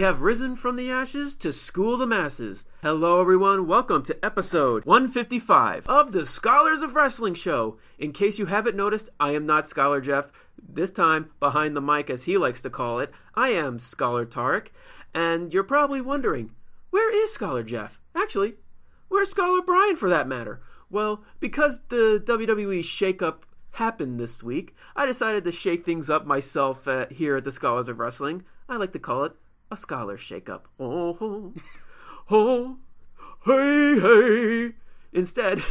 have risen from the ashes to school the masses. Hello, everyone. Welcome to episode 155 of the Scholars of Wrestling Show. In case you haven't noticed, I am not Scholar Jeff. This time, behind the mic, as he likes to call it, I am Scholar Tarek. And you're probably wondering, where is Scholar Jeff? Actually, where's Scholar Brian for that matter? Well, because the WWE Shake happened this week, I decided to shake things up myself here at the Scholars of Wrestling. I like to call it a Scholar Shake-Up. Oh, oh, hey, hey. Instead,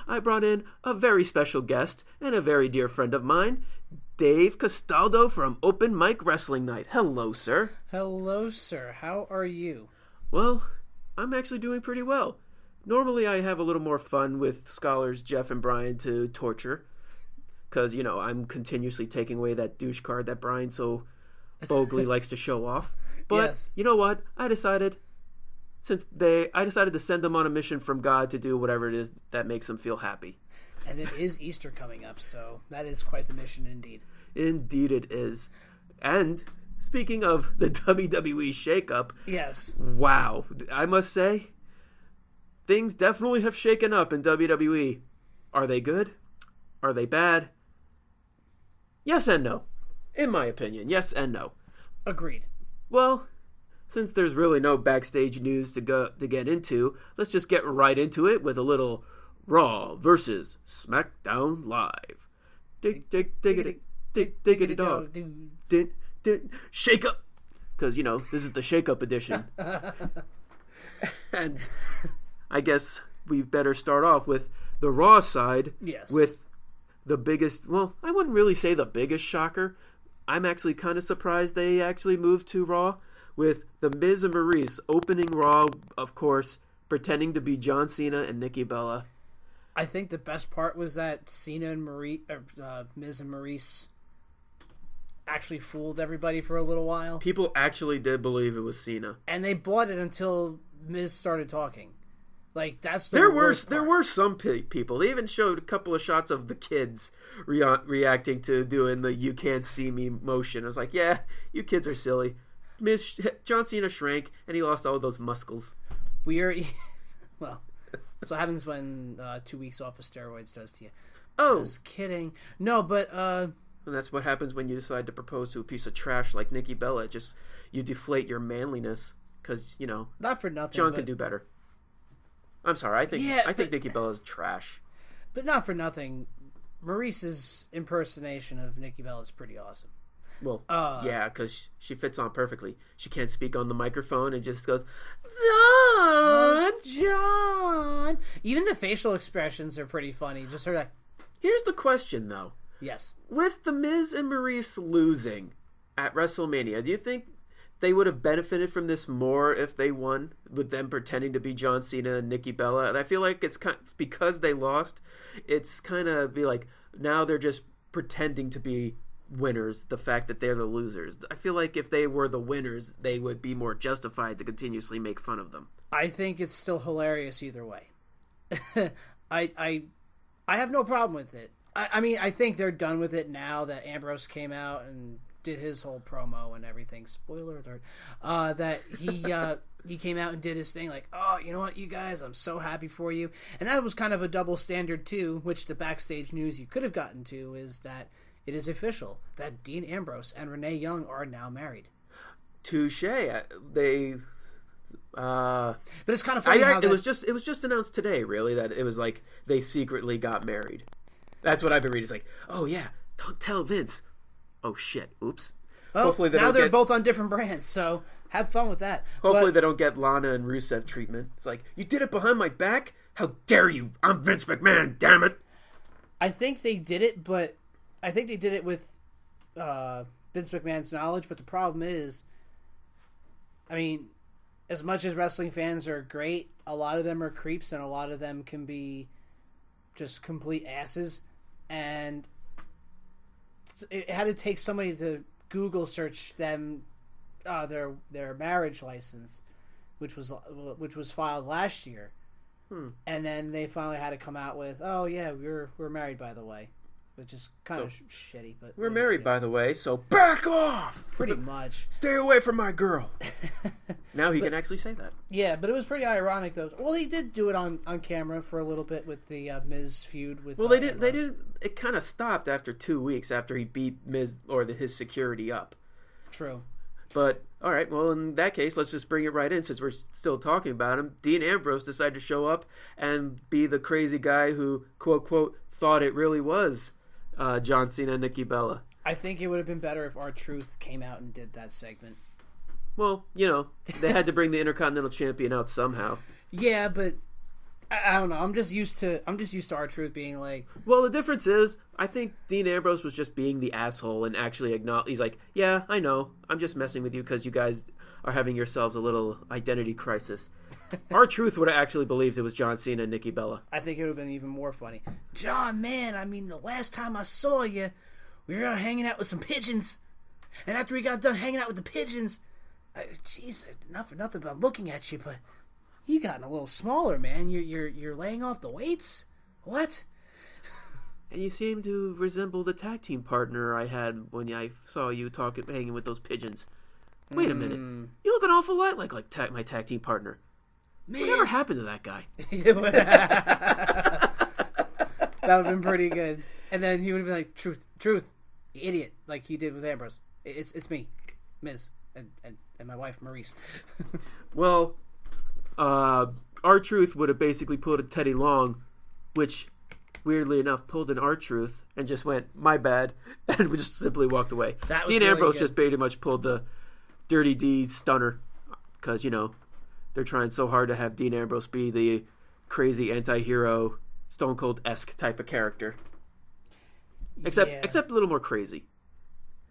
I brought in a very special guest and a very dear friend of mine, Dave Castaldo from Open Mic Wrestling Night. Hello, sir. Hello, sir. How are you? Well, I'm actually doing pretty well. Normally, I have a little more fun with Scholars Jeff and Brian to torture. Because, you know, I'm continuously taking away that douche card that Brian so boldly likes to show off. But, yes. You know what? I decided to send them on a mission from God to do whatever it is that makes them feel happy. And it is Easter coming up, so that is quite the mission indeed. Indeed it is. And speaking of the WWE Shake-Up, yes. Wow. I must say, things definitely have shaken up in WWE. Are they good? Are they bad? Yes and no. In my opinion, yes and no. Agreed. Well, since there's really no backstage news to get into, let's just get right into it with a little Raw versus SmackDown Live. Diggity dog. Shake up! Because, you know, this is the Shake Up edition. And I guess we better start off with the Raw side. Yes. With the biggest, well, I wouldn't really say the biggest shocker. I'm actually kind of surprised they actually moved to Raw with The Miz and Maurice opening Raw, of course, pretending to be John Cena and Nikki Bella. I think the best part was that Cena and Miz and Maurice actually fooled everybody for a little while. People actually did believe it was Cena. And they bought it until Miz started talking. Like, that's the worst part. There were some people. They even showed a couple of shots of the kids reacting to doing the "you can't see me" motion. I was like, yeah, you kids are silly. John Cena shrank, and he lost all those muscles. Well, that's what happens when 2 weeks off of steroids does to you. Oh. Just kidding. No, but... And that's what happens when you decide to propose to a piece of trash like Nikki Bella. Just, you deflate your manliness, because, you know... Not for nothing, John can do better. I'm sorry, I think Nikki Bella's trash. But not for nothing, Maurice's impersonation of Nikki Bella is pretty awesome. Well, yeah, because she fits on perfectly. She can't speak on the microphone and just goes, John! Even the facial expressions are pretty funny. Just sort of like... Here's the question, though. Yes. With The Miz and Maurice losing at WrestleMania, do you think they would have benefited from this more if they won, with them pretending to be John Cena and Nikki Bella? And I feel like it's because they lost, it's kind of be like, now they're just pretending to be winners, the fact that they're the losers. I feel like if they were the winners, they would be more justified to continuously make fun of them. I think it's still hilarious either way. I have no problem with it. I mean, I think they're done with it now that Ambrose came out and did his whole promo and everything. Spoiler alert. That he came out and did his thing like, oh, you know what, you guys, I'm so happy for you. And that was kind of a double standard too, which the backstage news you could have gotten to is that it is official that Dean Ambrose and Renee Young are now married. Touche. But it's kind of funny it was just announced today, really, that it was like they secretly got married. That's what I've been reading. It's like, oh yeah, don't tell Vince. Oh shit! Oops. Well, hopefully they're both on different brands, so have fun with that. Hopefully they don't get Lana and Rusev treatment. It's like, you did it behind my back? How dare you? I'm Vince McMahon. Damn it! I think they did it, but I think they did it with Vince McMahon's knowledge. But the problem is, I mean, as much as wrestling fans are great, a lot of them are creeps, and a lot of them can be just complete asses. And it had to take somebody to Google search them their marriage license, which was filed last year, and then they finally had to come out with, oh yeah, we're married, by the way, which is kind of shitty. But we're married, by the way, so back off! Pretty much. Stay away from my girl. Now he can actually say that. Yeah, but it was pretty ironic, though. Well, he did do it on camera for a little bit with the Miz feud. With they did. It kind of stopped after 2 weeks after he beat Miz or his security up. True. But, all right, well, in that case, let's just bring it right in since we're still talking about him. Dean Ambrose decided to show up and be the crazy guy who, quote, quote, thought it really was John Cena and Nikki Bella. I think it would have been better if R-Truth came out and did that segment. Well, they had to bring the Intercontinental Champion out somehow. Yeah, but I don't know. I'm just used to R-Truth being like. Well, the difference is, I think Dean Ambrose was just being the asshole and actually he's like, yeah, I know, I'm just messing with you because you guys are having yourselves a little identity crisis. R-Truth would have actually believed it was John Cena and Nikki Bella. I think it would have been even more funny. John, man, I mean, the last time I saw you, we were out hanging out with some pigeons, and after we got done hanging out with the pigeons, jeez, not for nothing, but I'm looking at you, but. You gotten a little smaller, man. You're laying off the weights? What? And you seem to resemble the tag team partner I had when I saw you hanging with those pigeons. Wait a minute. You look an awful lot like my tag team partner. Miz. Whatever happened to that guy? That would have been pretty good. And then he would have been like, truth, you idiot, like he did with Ambrose. It's me, Miz, and my wife, Maurice. Well... R-Truth would have basically pulled a Teddy Long, which, weirdly enough, pulled an R-Truth and just went, my bad, and just simply walked away. Dean Ambrose just pretty much pulled the Dirty D stunner, because, they're trying so hard to have Dean Ambrose be the crazy anti-hero, Stone Cold-esque type of character. Except a little more crazy.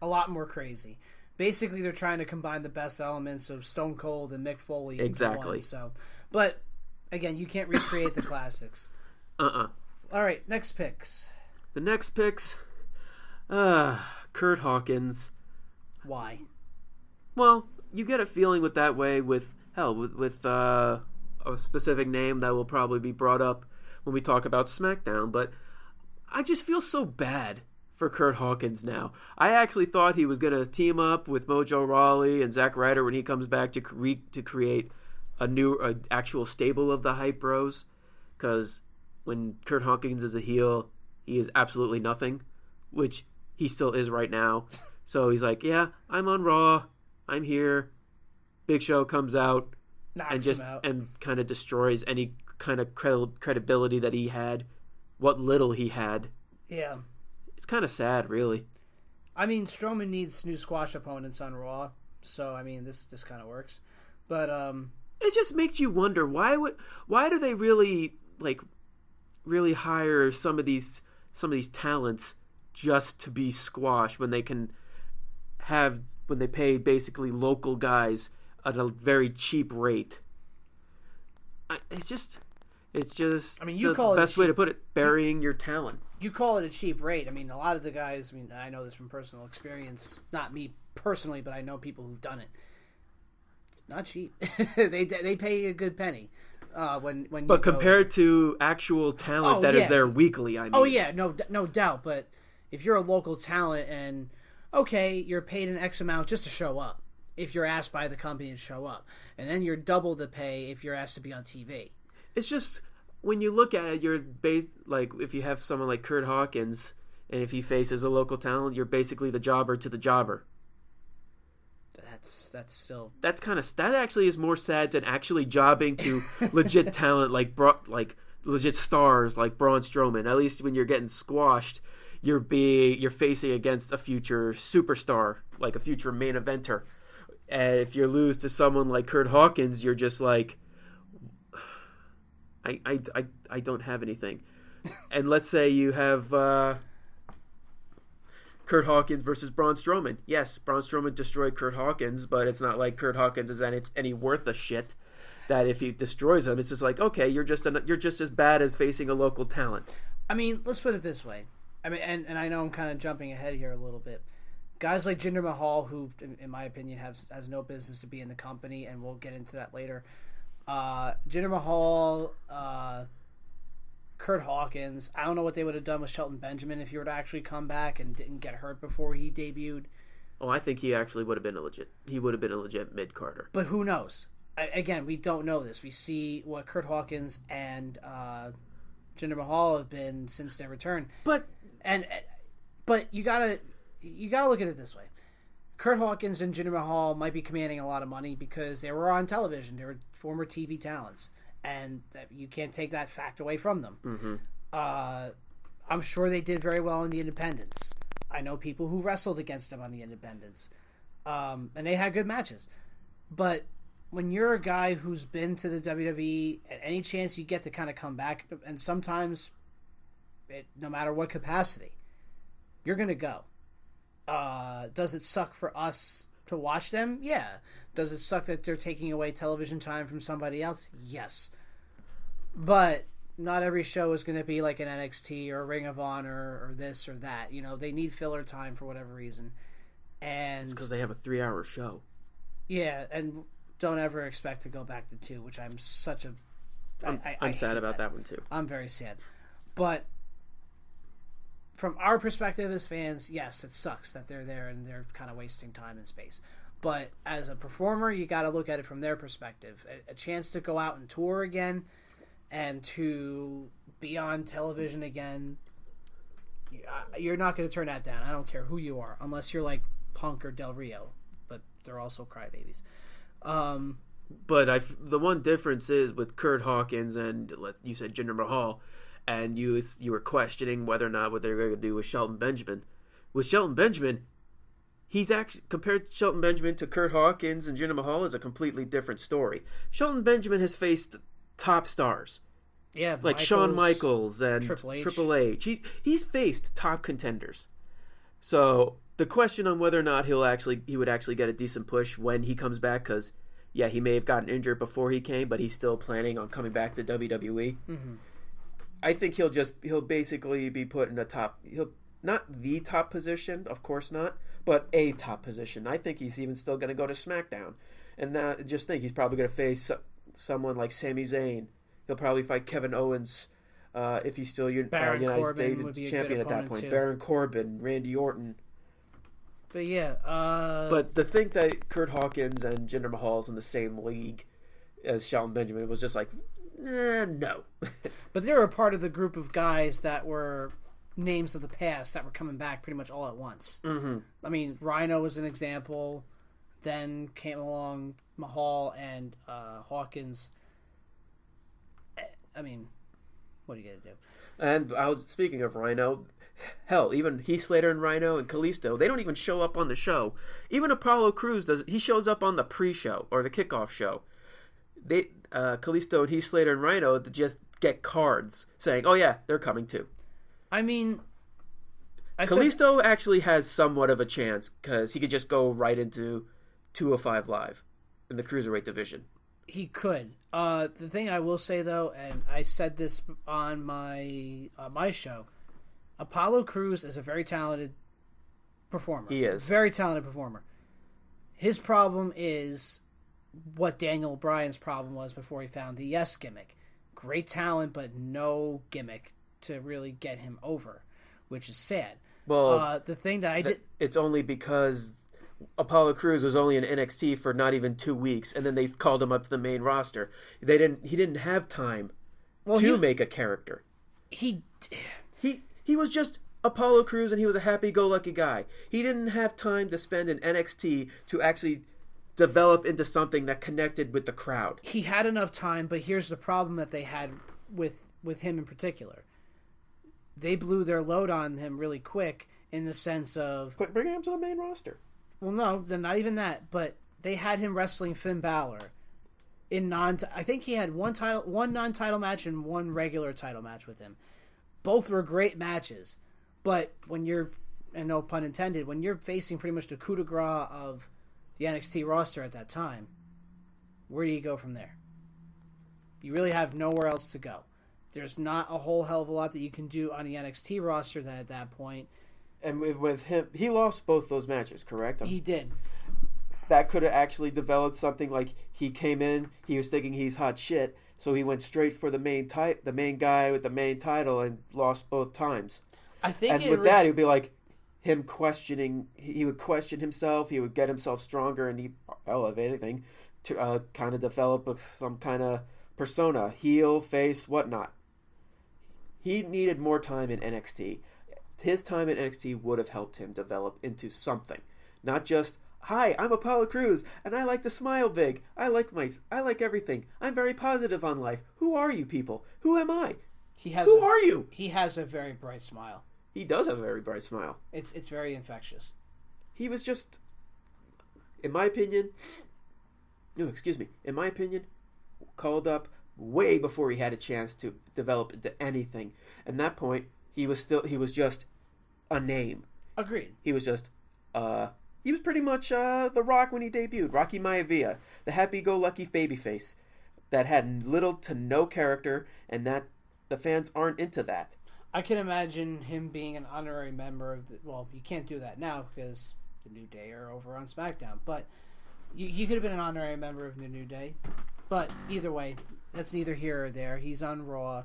A lot more crazy. Basically, they're trying to combine the best elements of Stone Cold and Mick Foley into one. So, but again, you can't recreate the classics. All right, next picks. The next picks, Kurt Hawkins. Why? Well, you get a feeling with a specific name that will probably be brought up when we talk about SmackDown. But I just feel so bad for Kurt Hawkins now. I actually thought he was going to team up with Mojo Rawley and Zack Ryder when he comes back to create a actual stable of the Hype Bros. Because when Kurt Hawkins is a heel, he is absolutely nothing, which he still is right now. So he's like, yeah, I'm on Raw. I'm here. Big Show comes out and kind of destroys any kind of credibility that he had, what little he had. Yeah. It's kind of sad, really. I mean, Strowman needs new squash opponents on Raw, so I mean, this kind of works. But it just makes you wonder why do they really hire some of these talents just to be squash when they pay basically local guys at a very cheap rate. It's just. I mean, you call it the best way to put it, burying your talent. You call it a cheap rate. I mean, a lot of the guys. I mean, I know this from personal experience. Not me personally, but I know people who've done it. It's not cheap. they pay a good penny. But compared to actual talent is there weekly, I mean. Oh yeah, no doubt. But if you're a local talent and okay, you're paid an X amount just to show up. If you're asked by the company to show up, and then you're double the pay if you're asked to be on TV. It's just when you look at it, you're if you have someone like Kurt Hawkins, and if he faces a local talent, you're basically the jobber to the jobber. That actually is more sad than actually jobbing to legit talent like legit stars like Braun Strowman. At least when you're getting squashed, you're facing against a future superstar, like a future main eventer. And if you lose to someone like Kurt Hawkins, you're just like, I don't have anything. And let's say you have Kurt Hawkins versus Braun Strowman. Yes, Braun Strowman destroyed Kurt Hawkins, but it's not like Kurt Hawkins is any worth a shit. That if he destroys him, it's just like, okay, you're just as bad as facing a local talent. I mean, let's put it this way. I mean, and I know I'm kind of jumping ahead here a little bit. Guys like Jinder Mahal, who, in my opinion, has no business to be in the company, and we'll get into that later. Jinder Mahal, Kurt Kurt Hawkins. I don't know what they would have done with Shelton Benjamin if he were to actually come back and didn't get hurt before he debuted. Oh, I think he actually would have been a legit mid-carder. But who knows? Again, we don't know this. We see what Kurt Hawkins and Jinder Mahal have been since their return. But you gotta look at it this way. Kurt Hawkins and Jinder Mahal might be commanding a lot of money because they were on television. They were former TV talents, and you can't take that fact away from them. Mm-hmm. I'm sure they did very well in the independents. I know people who wrestled against them on the independents, and they had good matches. But when you're a guy who's been to the WWE, at any chance you get to kind of come back, and sometimes, no matter what capacity, you're going to go. Does it suck for us to watch them? Yeah. Does it suck that they're taking away television time from somebody else? Yes. But not every show is going to be like an NXT or a Ring of Honor or this or that. You know, they need filler time for whatever reason. And it's because they have a 3-hour show. Yeah, and don't ever expect to go back to 2, which I'm such a... I'm sad about that one too. I'm very sad. But from our perspective as fans, yes, it sucks that they're there and they're kind of wasting time and space. But as a performer, you got to look at it from their perspective. A chance to go out and tour again and to be on television again, you're not going to turn that down. I don't care who you are, unless you're like Punk or Del Rio, but they're also crybabies. But the one difference is with Kurt Hawkins and you said Jinder Mahal, and you were questioning whether or not what they were going to do with Shelton Benjamin. With Shelton Benjamin, he's actually compared Shelton Benjamin to Kurt Hawkins and Jinder Mahal is a completely different story. Shelton Benjamin has faced top stars, like Shawn Michaels and Triple H. He's faced top contenders. So the question on whether or not he would actually get a decent push when he comes back, because he may have gotten injured before he came, but he's still planning on coming back to WWE. Mm-hmm. I think he'll basically be put in not the top position, of course not, but a top position. I think he's even still going to go to SmackDown, and just think he's probably going to face someone like Sami Zayn. He'll probably fight Kevin Owens if he's still United States champion at that point. Too. Baron Corbin, Randy Orton. But yeah, but to think that Kurt Hawkins and Jinder Mahal's in the same league as Shelton Benjamin was just like, no. But they were a part of the group of guys that were names of the past that were coming back pretty much all at once. Mm-hmm. I mean, Rhino was an example. Then came along Mahal and Hawkins. I mean, what are you gonna do? And speaking of Rhino, hell, even Heath Slater and Rhino and Kalisto, they don't even show up on the show. Even Apollo Crews he shows up on the pre-show or the kickoff show. Kalisto and Heath Slater and Rhino just get cards saying, "Oh yeah, they're coming too." I mean, Kalisto actually has somewhat of a chance because he could just go right into 205 Live in the Cruiserweight division. He could. The thing I will say though, and I said this on my show, Apollo Crews is a very talented performer. He is. Very talented performer. His problem is what Daniel Bryan's problem was before he found the Yes gimmick. Great talent, but no gimmick to really get him over, which is sad. Well, the thing that I did... It's only because Apollo Crews was only in NXT for not even 2 weeks, and then they called him up to the main roster. He didn't have time to make a character. He was just Apollo Crews, and he was a happy-go-lucky guy. He didn't have time to spend in NXT to actually develop into something that connected with the crowd. He had enough time, but here's the problem that they had with him in particular. They blew their load on him really quick in the sense of... But bringing him to the main roster. Well, no, not even that, but they had him wrestling Finn Balor I think he had one non-title match and one regular title match with him. Both were great matches, but when you're, and no pun intended, when you're facing pretty much the coup de grace of the NXT roster at that time, where do you go from there? You really have nowhere else to go. There's not a whole hell of a lot that you can do on the NXT roster then at that point. And with him, he lost both those matches, correct? He did. That could have actually developed something like he came in, he was thinking he's hot shit, So he went straight for the main guy with the main title and lost both times. I think, and with that, it would be like him questioning. He would question himself. He would get himself stronger, and if anything, to kind of develop some kind of persona, heel, face, whatnot. He needed more time in NXT. His time in NXT would have helped him develop into something, not just, "Hi, I'm Apollo Crews, and I like to smile big. I like everything. I'm very positive on life. Who are you people? Who am I? Who are you?" He has a very bright smile. He does have a very bright smile. It's very infectious. He was just, in my opinion, called up way before he had a chance to develop into anything. At that point, he was just a name. Agreed. He was just, he was pretty much The Rock when he debuted. Rocky Maivia, the happy-go-lucky babyface that had little to no character, and that the fans aren't into that. I can imagine him being an honorary member of well, you can't do that now because the New Day are over on SmackDown, but he could have been an honorary member of the New Day. But either way, that's neither here or there. He's on Raw,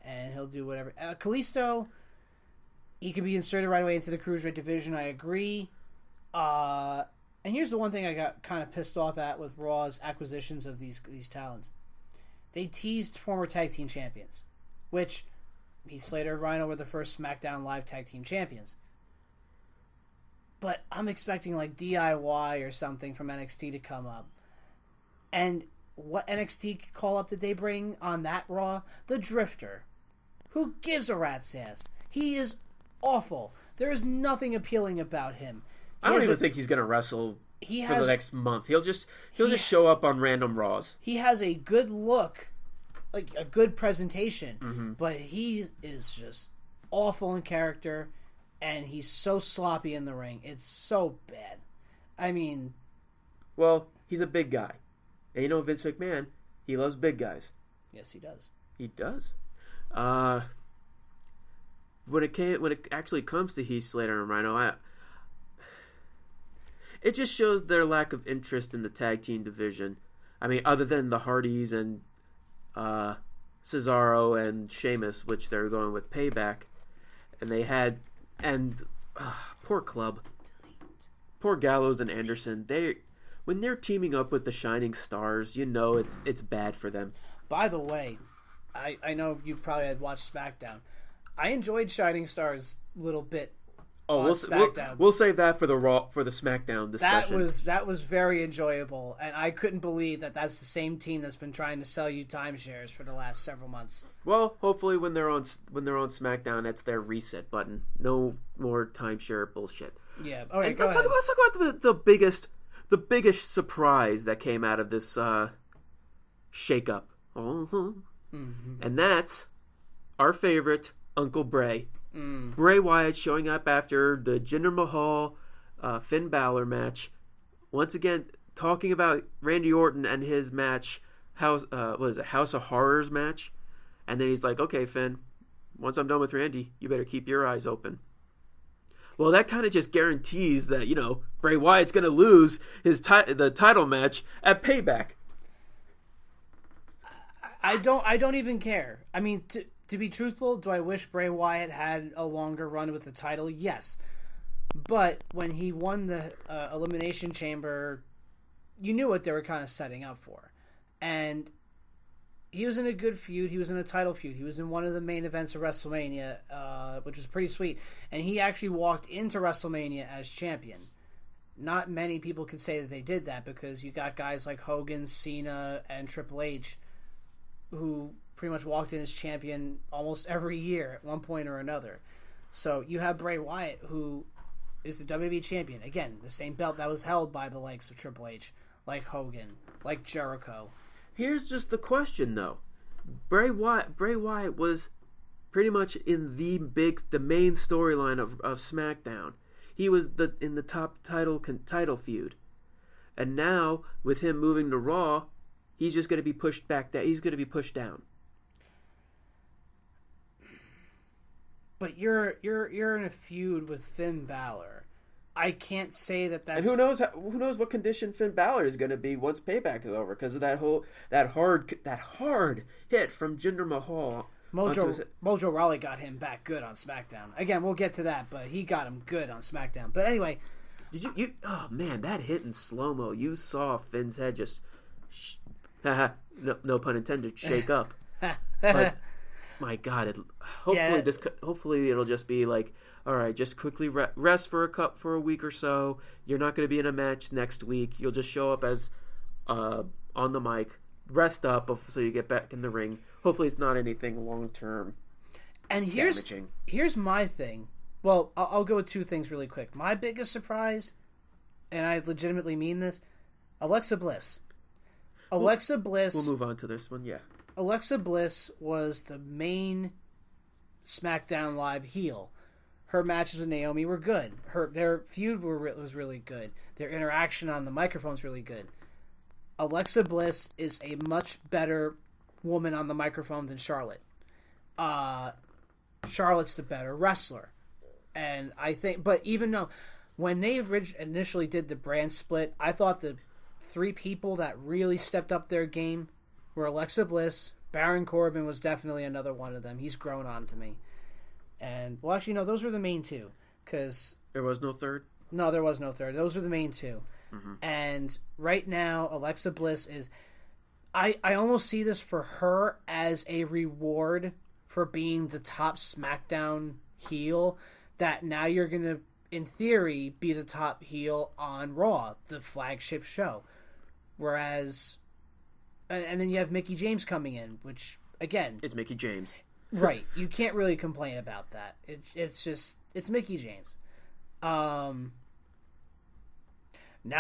and he'll do whatever. Kalisto, he could be inserted right away into the Cruiserweight division. I agree. And here's the one thing I got kind of pissed off at with Raw's acquisitions of these talents. They teased former tag team champions, which Heath Slater and Rhino were the first SmackDown Live tag team champions. But I'm expecting like DIY or something from NXT to come up. And what NXT call-up did they bring on that Raw? The Drifter. Who gives a rat's ass? He is awful. There is nothing appealing about him. I don't even think he's going to wrestle for the next month. He'll just show up on random Raws. He has a good look, like a good presentation, but he is just awful in character, and he's so sloppy in the ring. It's so bad. I mean... Well, he's a big guy. And you know Vince McMahon, he loves big guys. Yes, he does. He does. When it actually comes to Heath Slater and Rhino, it just shows their lack of interest in the tag team division. I mean, other than the Hardys and Cesaro and Sheamus, which they're going with Payback, and poor Club, poor Gallows and Anderson. When they're teaming up with the Shining Stars, you know it's bad for them. By the way, I know you probably had watched SmackDown. I enjoyed Shining Stars a little bit. We'll save that for the SmackDown discussion. That was very enjoyable, and I couldn't believe that that's the same team that's been trying to sell you timeshares for the last several months. Well, hopefully when they're on SmackDown, that's their reset button. No more timeshare bullshit. Yeah. All right. Let's talk about the biggest surprise that came out of this shakeup. And that's our favorite Uncle Bray. Bray Wyatt showing up after the Jinder Mahal Finn Balor match. Once again, talking about Randy Orton and his match, House of Horrors match. And then he's like, "Okay, Finn, once I'm done with Randy, you better keep your eyes open." Well, that kind of just guarantees that, Bray Wyatt's going to lose the title match at Payback. I don't even care. I mean, to be truthful, do I wish Bray Wyatt had a longer run with the title? Yes. But when he won the Elimination Chamber, you knew what they were kind of setting up for. And he was in a good feud. He was in a title feud. He was in one of the main events of WrestleMania, which was pretty sweet. And he actually walked into WrestleMania as champion. Not many people could say that they did that because you got guys like Hogan, Cena, and Triple H who pretty much walked in as champion almost every year at one point or another. So you have Bray Wyatt, who is the WWE champion. Again, the same belt that was held by the likes of Triple H, like Hogan, like Jericho. Here's just the question, though. Bray Wyatt was pretty much in the main storyline of SmackDown. He was in the top title feud. And now, with him moving to Raw, he's just going to be pushed back. He's going to be pushed down. But you're in a feud with Finn Balor. I can't say that's... And who knows what condition Finn Balor is going to be once Payback is over because of that hard hit from Jinder Mahal. Mojo Rawley got him back good on SmackDown. Again, we'll get to that, but he got him good on SmackDown. But anyway, did you? Oh man, that hit in slow mo. You saw Finn's head just, no pun intended, shake up. But my God, hopefully it'll just be like, all right, just quickly rest for a week or so. You're not going to be in a match next week. You'll just show up as on the mic, rest up so you get back in the ring. Hopefully it's not anything long-term and damaging. Here's my thing. Well, I'll go with two things really quick. My biggest surprise, and I legitimately mean this, Alexa Bliss. Alexa Bliss... We'll move on to this one, yeah. Alexa Bliss was the main SmackDown Live heel. Her matches with Naomi were good. Their feud was really good. Their interaction on the microphone's really good. Alexa Bliss is a much better woman on the microphone than Charlotte. Charlotte's the better wrestler. And I think, but even though when they initially did the brand split, I thought the three people that really stepped up their game were Alexa Bliss. Baron Corbin was definitely another one of them. He's grown on to me. And, well, actually, no, those were the main two. Because there was no third? No, there was no third. Those were the main two. Mm-hmm. And right now, Alexa Bliss is... I almost see this for her as a reward for being the top SmackDown heel, that now you're going to, in theory, be the top heel on Raw, the flagship show. Whereas... And then you have Mickie James coming in, which, again... It's Mickie James. Right. You can't really complain about that. It's just Mickie James. Now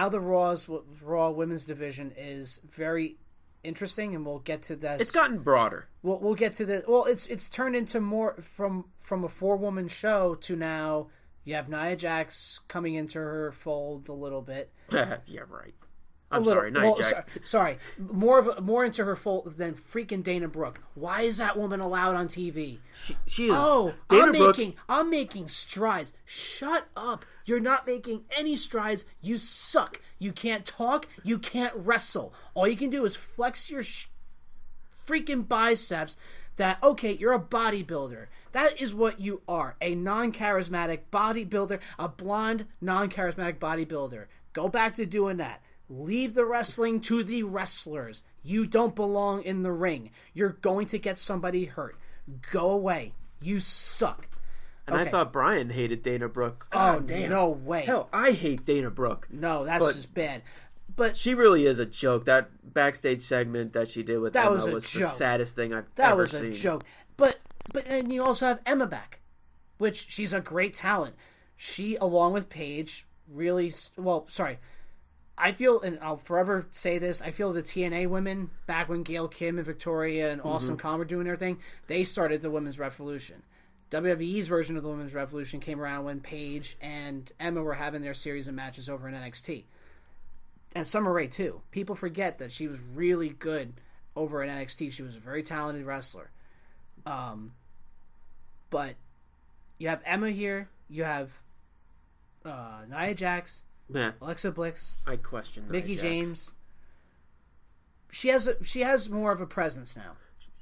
the Raw Women's Division is very interesting, and we'll get to that. It's gotten broader. We'll get to the... Well, it's turned into more from a 4-woman show to now you have Nia Jax coming into her fold a little bit. Yeah, right. Sorry, Nia Jax. Sorry, more into her fold than freaking Dana Brooke. Why is that woman allowed on TV? She is. Oh, I'm making strides. Shut up! You're not making any strides. You suck. You can't talk. You can't wrestle. All you can do is flex your freaking biceps. Okay, you're a bodybuilder. That is what you are. A non-charismatic bodybuilder. A blonde, non-charismatic bodybuilder. Go back to doing that. Leave the wrestling to the wrestlers. You don't belong in the ring. You're going to get somebody hurt. Go away. You suck. And okay. I thought Brian hated Dana Brooke. Oh, damn. No way. Hell, I hate Dana Brooke. No, that's just bad. But she really is a joke. That backstage segment that she did with Emma was the saddest thing I've ever seen. That was a joke. But and you also have Emma back, which she's a great talent. She, along with Paige, really... Well, sorry... I feel, and I'll forever say this, I feel the TNA women, back when Gail Kim and Victoria and Awesome Kong were doing their thing, they started the Women's Revolution. WWE's version of the Women's Revolution came around when Paige and Emma were having their series of matches over in NXT. And Summer Rae, too. People forget that she was really good over in NXT. She was a very talented wrestler. But you have Emma here, you have Nia Jax, yeah. Alexa Bliss. I question Mickie James. She has more of a presence now.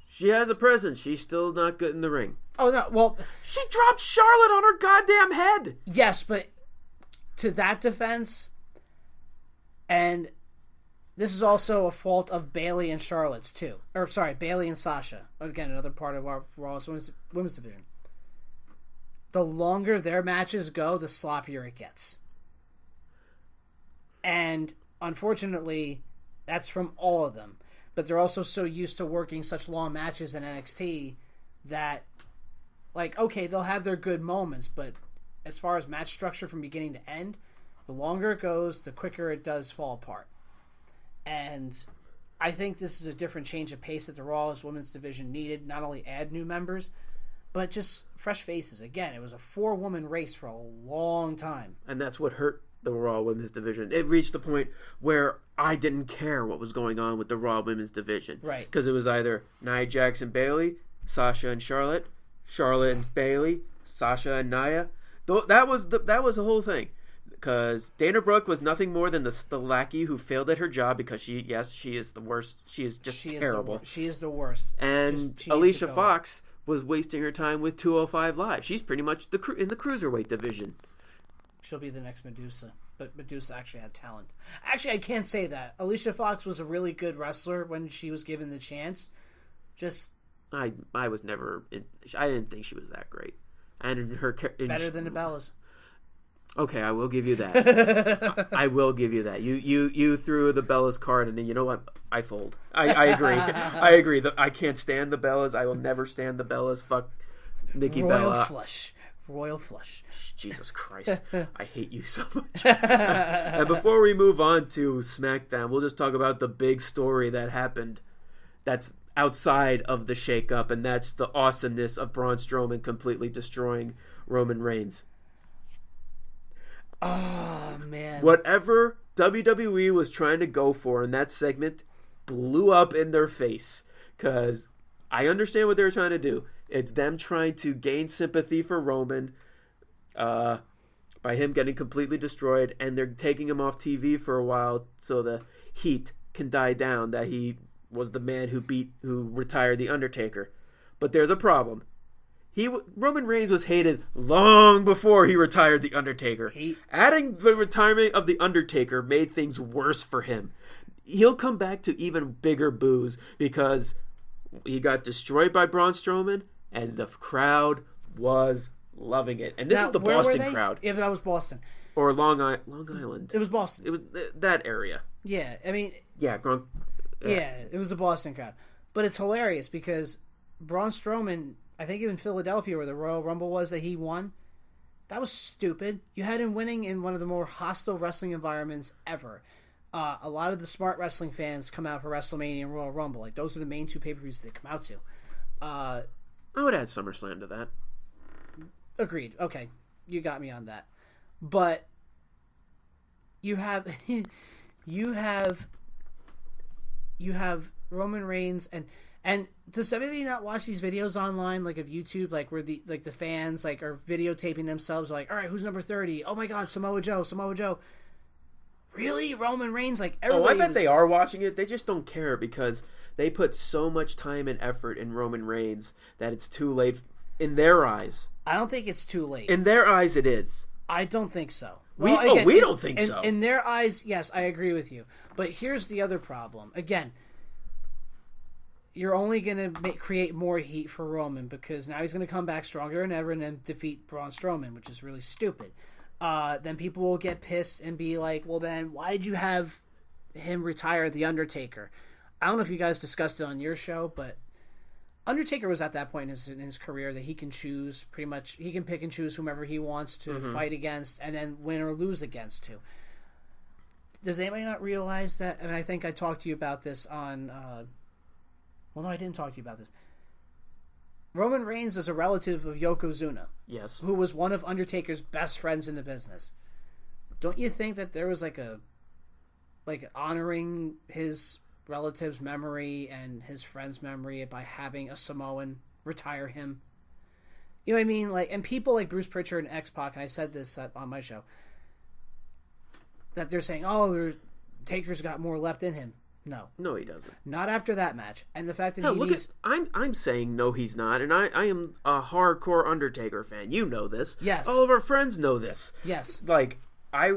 She has a presence. She's still not good in the ring. Oh no! Well, she dropped Charlotte on her goddamn head. Yes, but to that defense, and this is also a fault of Bayley and Charlotte's too. Or sorry, Bayley and Sasha. Again, another part of our Raw's women's division. The longer their matches go, the sloppier it gets. And unfortunately, that's from all of them. But they're also so used to working such long matches in NXT that, like, okay, they'll have their good moments, but as far as match structure from beginning to end, the longer it goes, the quicker it does fall apart. And I think this is a different change of pace that the Raw's women's division needed. Not only add new members, but just fresh faces. Again, it was a 4-woman race for a long time. And that's what hurt the Raw Women's Division. It reached the point where I didn't care what was going on with the Raw Women's Division. Right. Because it was either Nia Jax and Bayley, Sasha and Charlotte and Bayley, Sasha and Nia. That was the whole thing. because Dana Brooke was nothing more than the lackey who failed at her job because she is the worst. She is just terrible. She is the worst. And Alicia Fox was wasting her time with 205 Live. She's pretty much in the cruiserweight division. She'll be the next Medusa. But Medusa actually had talent. Actually, I can't say that. Alicia Fox was a really good wrestler when she was given the chance. I was never... I didn't think she was that great. And her... Better than the Bellas. Okay, I will give you that. I will give you that. You threw the Bellas card, and then you know what? I fold. I agree. I agree. I can't stand the Bellas. I will never stand the Bellas. Fuck Nikki Bella. Royal Flush. Jesus Christ. I hate you so much. And before we move on to SmackDown, we'll just talk about the big story that happened that's outside of the shakeup, and that's the awesomeness of Braun Strowman completely destroying Roman Reigns. Oh, man. Whatever WWE was trying to go for in that segment blew up in their face, because I understand what they were trying to do. It's them trying to gain sympathy for Roman by him getting completely destroyed, and they're taking him off TV for a while so the heat can die down that he was the man who retired the Undertaker. But there's a problem. Roman Reigns was hated long before he retired the Undertaker. Adding the retirement of the Undertaker made things worse for him. He'll come back to even bigger boos because he got destroyed by Braun Strowman, and the crowd was loving it. And this is the Boston crowd. Yeah, that was Boston. Or Long Island. It was Boston. It was that area. Yeah, I mean... Yeah, yeah, it was the Boston crowd. But it's hilarious because Braun Strowman, I think even Philadelphia where the Royal Rumble was that he won, that was stupid. You had him winning in one of the more hostile wrestling environments ever. A lot of the smart wrestling fans come out for WrestleMania and Royal Rumble. Like, those are the main two pay-per-views they come out to. I would add SummerSlam to that. Agreed. Okay. You got me on that. But you have Roman Reigns and does WWE not watch these videos online, like of YouTube, like where the fans like are videotaping themselves, like, all right, who's number 30? Oh my God, Samoa Joe. Really, Roman Reigns? Like, everybody. I bet they are watching it. They just don't care because they put so much time and effort in Roman Reigns that it's too late in their eyes. I don't think it's too late. In their eyes, it is. I don't think so. We don't think so. In their eyes, yes, I agree with you. But here's the other problem. Again, you're only going to create more heat for Roman because now he's going to come back stronger than ever and then defeat Braun Strowman, which is really stupid. Then people will get pissed and be like, well, then why did you have him retire The Undertaker? I don't know if you guys discussed it on your show, but Undertaker was at that point in his career that he can choose pretty much. He can pick and choose whomever he wants to fight against and then win or lose against to. Does anybody not realize that? And I think I talked to you about this on... well, no, I didn't talk to you about this. Roman Reigns is a relative of Yokozuna. Yes. Who was one of Undertaker's best friends in the business. Don't you think that there was like honoring his relative's memory and his friend's memory by having a Samoan retire him? You know what I mean? Like, and people like Bruce Pritchard and X-Pac, and I said this on my show, that they're saying, oh, Taker's got more left in him. No, he doesn't. Not after that match, and the fact that I'm saying no, he's not, and I am a hardcore Undertaker fan. You know this. Yes. All of our friends know this. Yes. Like I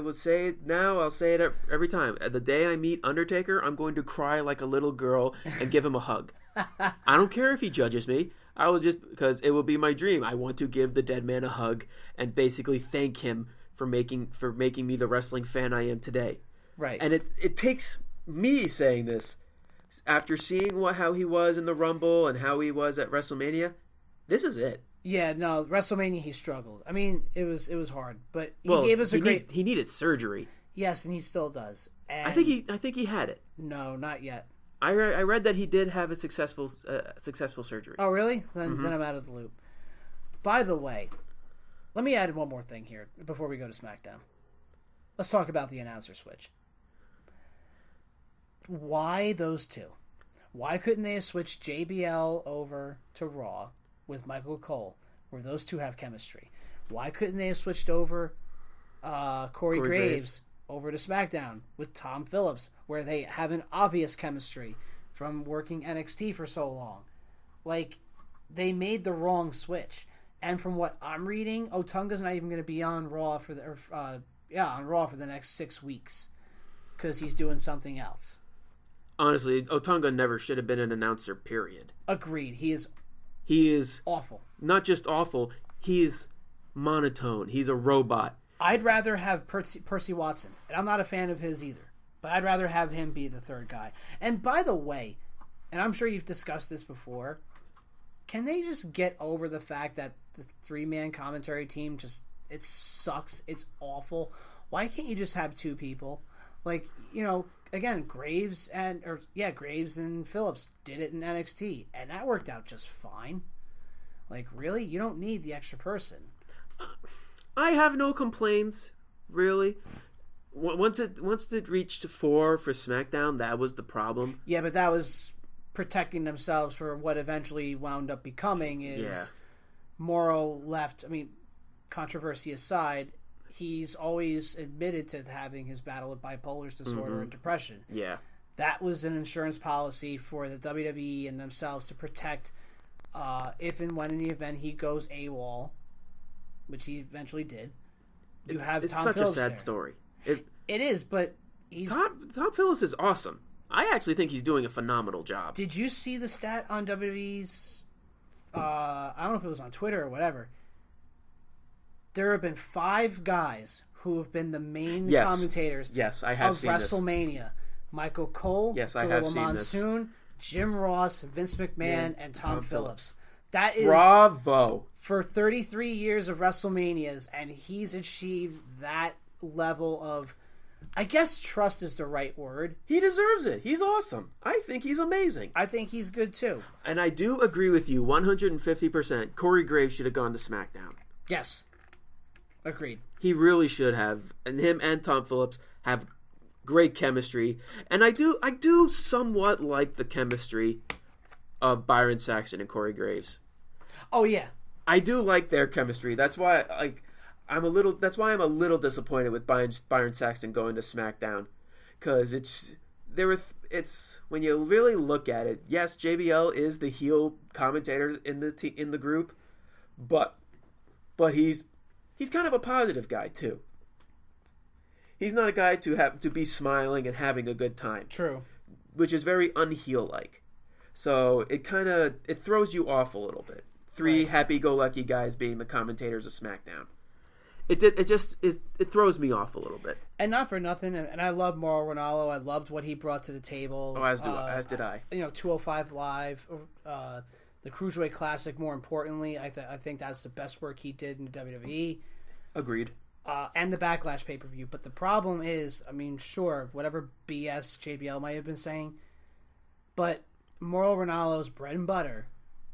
would say it now. I'll say it every time. The day I meet Undertaker, I'm going to cry like a little girl and give him a hug. I don't care if he judges me. I will just because it will be my dream. I want to give the dead man a hug and basically thank him for making me the wrestling fan I am today. Right. And it takes me saying this after seeing how he was in the Rumble and how he was at WrestleMania. This is it. Yeah, no, WrestleMania he struggled. I mean, it was hard, but he gave us he needed surgery. Yes, and he still does. And I think he had it. No, not yet. I read that he did have a successful surgery. Oh, really? Then I'm out of the loop. By the way, let me add one more thing here before we go to SmackDown. Let's talk about the announcer switch. Why those two? Why couldn't they have switched JBL over to Raw with Michael Cole, where those two have chemistry? Why couldn't they have switched over Corey Graves over to SmackDown with Tom Phillips, where they have an obvious chemistry from working NXT for so long. Like, they made the wrong switch. And from what I'm reading, Otunga's not even going to be on Raw for the next 6 weeks because he's doing something else. Honestly, Otunga never should have been an announcer, period. Agreed. He is awful. Not just awful, he is monotone. He's a robot. I'd rather have Percy Watson, and I'm not a fan of his either, but I'd rather have him be the third guy. And by the way, and I'm sure you've discussed this before, can they just get over the fact that the 3-man commentary team it sucks, it's awful? Why can't you just have 2 people? Like, again, Graves and Phillips did it in NXT, and that worked out just fine. Like, really? You don't need the extra person. I have no complaints, really. Once it reached 4 for SmackDown, that was the problem. Yeah, but that was protecting themselves for what eventually wound up becoming is Morrow left. I mean, controversy aside, he's always admitted to having his battle with bipolar disorder and depression. Yeah. That was an insurance policy for the WWE and themselves to protect if and when in the event he goes AWOL, which he eventually did. It's Tom such Phillips a sad there. story. It is, but Tom Phillips is awesome. I actually think he's doing a phenomenal job. Did you see the stat on WWE's? I don't know if it was on Twitter or whatever. There have been 5 guys who have been the main commentators. Yes, I have seen WrestleMania. This. Michael Cole, yes, I have seen Monsoon, this. Jim Ross, Vince McMahon, and Tom Phillips. That is bravo for 33 years of WrestleManias, and he's achieved that level of, I guess, trust is the right word. He deserves it. He's awesome. I think he's amazing. I think he's good too. And I do agree with you 150%. Corey Graves should have gone to SmackDown. Yes. Agreed. He really should have. And him and Tom Phillips have great chemistry. And I do somewhat like the chemistry of Byron Saxton and Corey Graves. Oh yeah. I do like their chemistry. That's why I'm a little disappointed with Byron Saxton going to SmackDown, because it's when you really look at it. Yes, JBL is the heel commentator in the group, but he's kind of a positive guy too. He's not a guy to be smiling and having a good time. True. Which is very unheel like. So it throws you off a little bit. 3 happy-go-lucky guys being the commentators of SmackDown. It throws me off a little bit. And not for nothing, and I love Mauro Ranallo. I loved what he brought to the table. Oh, as did I. 205 Live, the Cruiserweight Classic, more importantly. I think that's the best work he did in WWE. Agreed. And the Backlash pay-per-view. But the problem is, I mean, sure, whatever BS JBL might have been saying, but Mauro Ranallo's bread and butter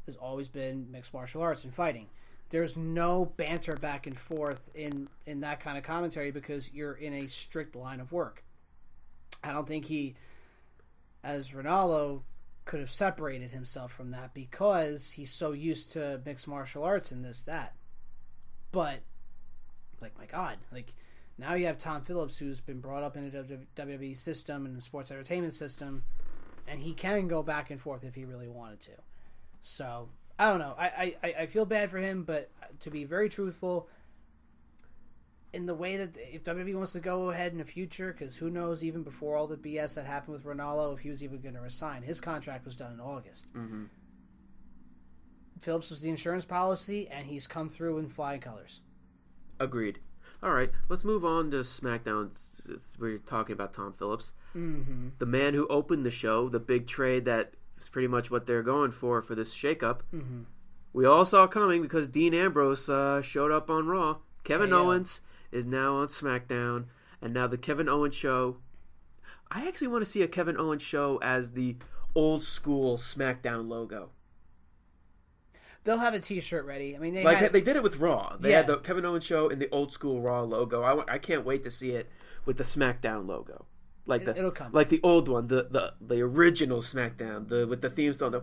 has always been mixed martial arts and fighting. There's no banter back and forth in that kind of commentary because you're in a strict line of work. I don't think he, as Ranallo, could have separated himself from that because he's so used to mixed martial arts and this, that. But, my God, now you have Tom Phillips, who's been brought up in the WWE system and the sports entertainment system, and he can go back and forth if he really wanted to. So, I don't know. I feel bad for him, but to be very truthful, in the way that if WWE wants to go ahead in the future, because who knows, even before all the BS that happened with Ranallo, if he was even going to resign. His contract was done in August. Mm-hmm. Phillips was the insurance policy, and he's come through in flying colors. Agreed. All right, let's move on to SmackDown. We're talking about Tom Phillips. Mm-hmm. The man who opened the show, the big trade that is pretty much what they're going for this shakeup. Mm-hmm. We all saw coming because Dean Ambrose showed up on Raw. Kevin Owens is now on SmackDown, and now the Kevin Owens show. I actually want to see a Kevin Owens show as the old school SmackDown logo. They'll have a T-shirt ready. I mean, they did it with Raw. They had the Kevin Owens show in the old school Raw logo. I can't wait to see it with the SmackDown logo. It'll come. Like the old one, the original SmackDown, with the theme song.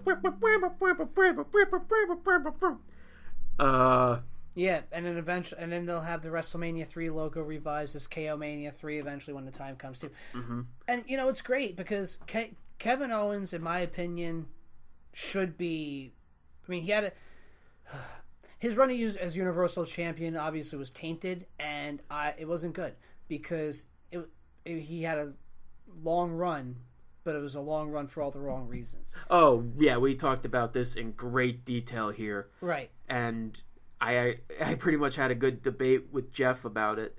Yeah, and then they'll have the WrestleMania 3 logo revised as KO Mania 3 eventually when the time comes to. Mm-hmm. And it's great because Kevin Owens, in my opinion, should be. I mean, his run as Universal Champion obviously was tainted, and it wasn't good because he had a long run, but it was a long run for all the wrong reasons. Oh yeah, we talked about this in great detail here, right? And I pretty much had a good debate with Jeff about it.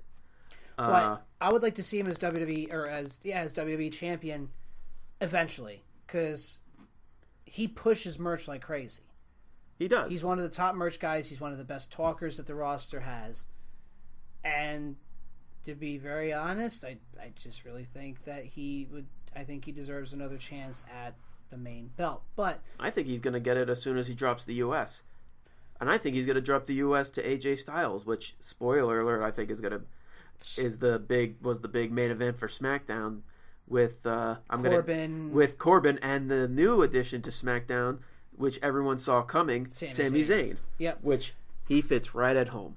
But I would like to see him as WWE as WWE champion eventually because he pushes merch like crazy. He does. He's one of the top merch guys. He's one of the best talkers that the roster has. And to be very honest, I just really think that I think he deserves another chance at the main belt. But I think he's going to get it as soon as he drops the U.S. And I think he's going to drop the U.S. to AJ Styles, which, spoiler alert, I think was the big main event for SmackDown with Corbin and the new addition to SmackDown, which everyone saw coming, Sami Zayn. Yep. Which he fits right at home.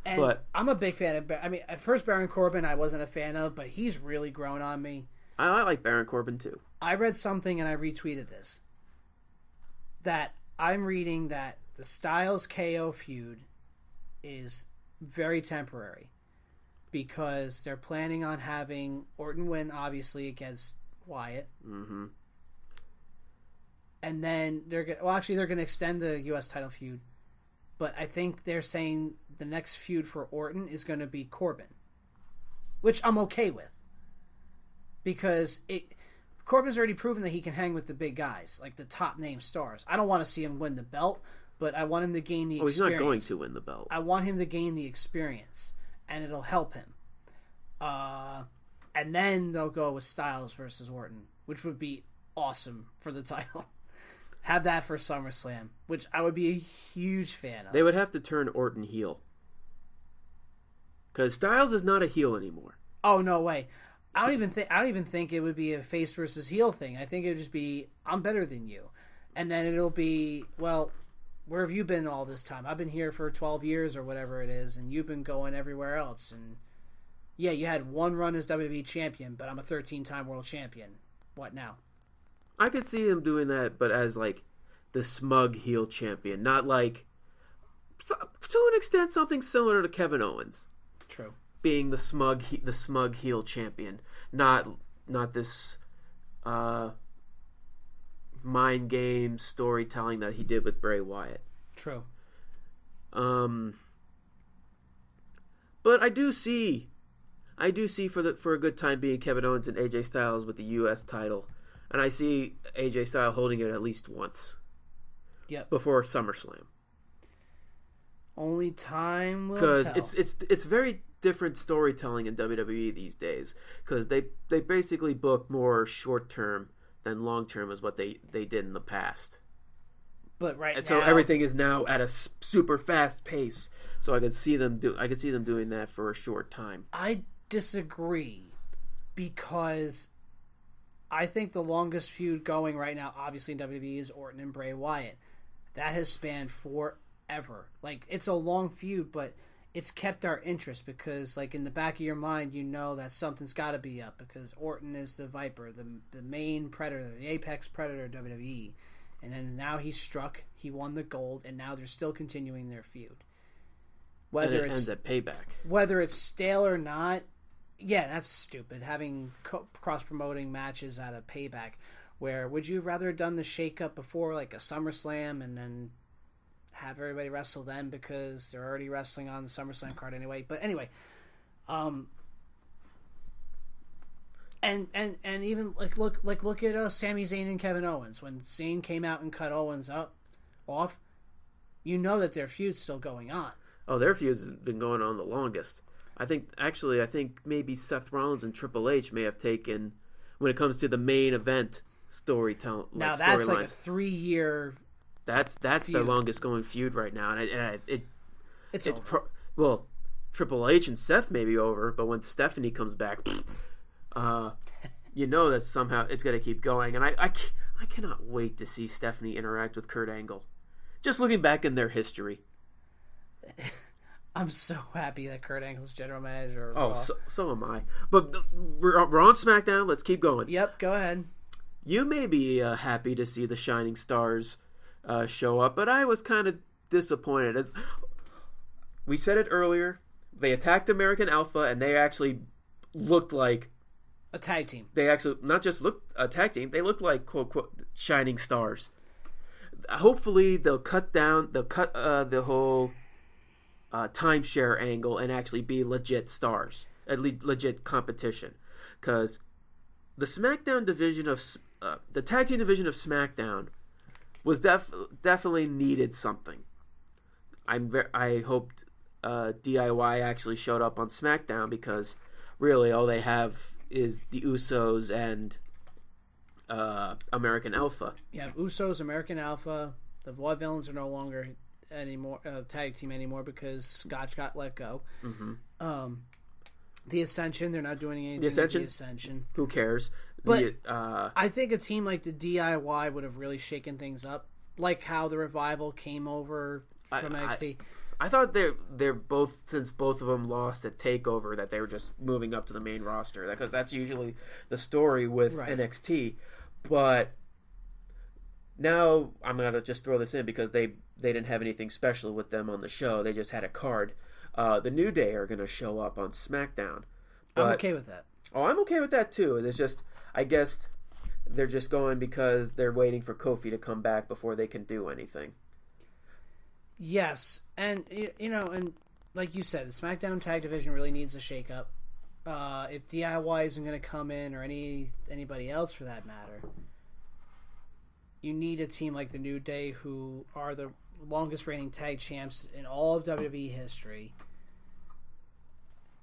And I'm a big fan of. I mean, at first Baron Corbin I wasn't a fan of, but he's really grown on me. I like Baron Corbin too. I read something and I retweeted this. That I'm reading that the Styles KO feud is very temporary because they're planning on having Orton win, obviously, against Wyatt. Mm-hmm. And then they're going to extend the U.S. title feud. But I think they're saying the next feud for Orton is going to be Corbin, which I'm okay with because Corbin's already proven that he can hang with the big guys, like the top name stars. I don't want to see him win the belt, but I want him to gain the experience. He's not going to win the belt. I want him to gain the experience, and it'll help him. And then they'll go with Styles versus Orton, which would be awesome for the title. Have that for SummerSlam, which I would be a huge fan of. They would have to turn Orton heel. Because Styles is not a heel anymore. Oh, no way. I don't even think it would be a face versus heel thing. I think it would just be, I'm better than you. And then it'll be, well, where have you been all this time? I've been here for 12 years or whatever it is, and you've been going everywhere else. And yeah, you had one run as WWE champion, but I'm a 13-time world champion. What now? I could see him doing that, but as like the smug heel champion, not like to an extent something similar to Kevin Owens. True. Being the smug heel champion, not this mind game storytelling that he did with Bray Wyatt. True. But I do see for a good time being Kevin Owens and AJ Styles with the U.S. title. And I see AJ Styles holding it at least once. Yep. Before SummerSlam. Only time will tell. Because it's very different storytelling in WWE these days. Because they basically book more short term than long term is what they did in the past. But so everything is now at a super fast pace. So I could see them doing that for a short time. I disagree because I think the longest feud going right now, obviously in WWE, is Orton and Bray Wyatt. That has spanned forever. Like, it's a long feud, but it's kept our interest because, like, in the back of your mind, you know that something's got to be up because Orton is the Viper, the main predator, the apex predator of WWE. And then now he's struck, he won the gold, and now they're still continuing their feud. Whether and it ends at Payback. Whether it's stale or not, yeah, that's stupid. Having cross-promoting matches at a Payback. Where would you rather have done the shake-up before, like a SummerSlam, and then have everybody wrestle then because they're already wrestling on the SummerSlam card anyway? But anyway, and even look at Sami Zayn and Kevin Owens. When Zayn came out and cut Owens off, you know that their feud's still going on. Oh, their feud's been going on the longest. I think maybe Seth Rollins and Triple H may have taken, when it comes to the main event storytelling. Now that's like a 3-year. That's feud. The longest going feud right now, and it's well, Triple H and Seth may be over, but when Stephanie comes back, you know that somehow it's going to keep going, and I cannot wait to see Stephanie interact with Kurt Angle. Just looking back in their history. I'm so happy that Kurt Angle's general manager. Oh, so am I. But we're on SmackDown. Let's keep going. Yep, go ahead. You may be happy to see the Shining Stars show up, but I was kind of disappointed. As we said it earlier, they attacked American Alpha, and they actually looked like a tag team. They actually not just looked a tag team; they looked like quote quote Shining Stars. Hopefully, they'll cut the whole timeshare angle and actually be legit stars, at least legit competition, because the SmackDown division of the tag team division of SmackDown was definitely needed something. I hoped DIY actually showed up on SmackDown, because really all they have is the Usos and American Alpha. Yeah, Usos, American Alpha. The Vaudevillains are no longer anymore tag team anymore because Scotch got let go. Mm-hmm. The Ascension, they're not doing anything with the Ascension. Who cares? But I think a team like the DIY would have really shaken things up, like how the Revival came over from NXT. I thought they're both, since both of them lost at TakeOver, that they were just moving up to the main roster, because that's usually the story with NXT. But now I'm gonna just throw this in because they didn't have anything special with them on the show. They just had a card. The New Day are gonna show up on SmackDown. I'm okay with that. Oh, I'm okay with that too. It's just, I guess they're just going because they're waiting for Kofi to come back before they can do anything. Yes, and and like you said, the SmackDown Tag Division really needs a shake-up. If DIY isn't going to come in, or anybody else for that matter, you need a team like the New Day, who are the longest-reigning tag champs in all of WWE history.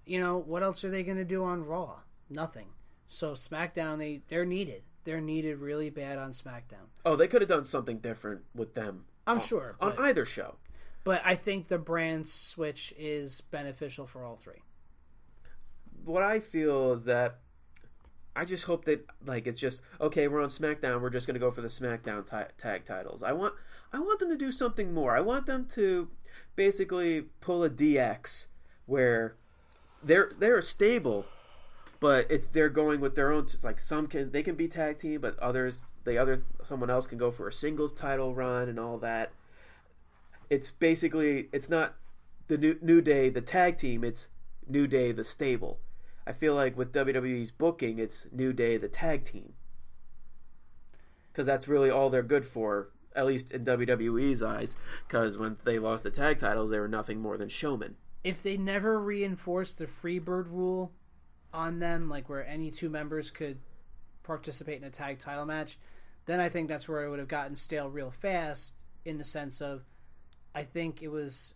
What else are they going to do on Raw? Nothing. So SmackDown, they're needed. They're needed really bad on SmackDown. Oh, they could have done something different with them. I'm sure. On either show. But I think the brand switch is beneficial for all three. What I feel is that I just hope that, like, it's just, okay, we're on SmackDown, we're just going to go for the SmackDown tag titles. I want them to do something more. I want them to basically pull a DX where they're a stable, but they're going with their own. It's like they can be tag team, but someone else can go for a singles title run and all that. It's basically, it's not the New Day the tag team. It's New Day the stable. I feel like with WWE's booking, it's New Day the tag team, because that's really all they're good for, at least in WWE's eyes. Because when they lost the tag titles, they were nothing more than showmen. If they never reinforced the Freebird rule on them, like where any two members could participate in a tag title match, then I think that's where it would have gotten stale real fast, in the sense of, I think it was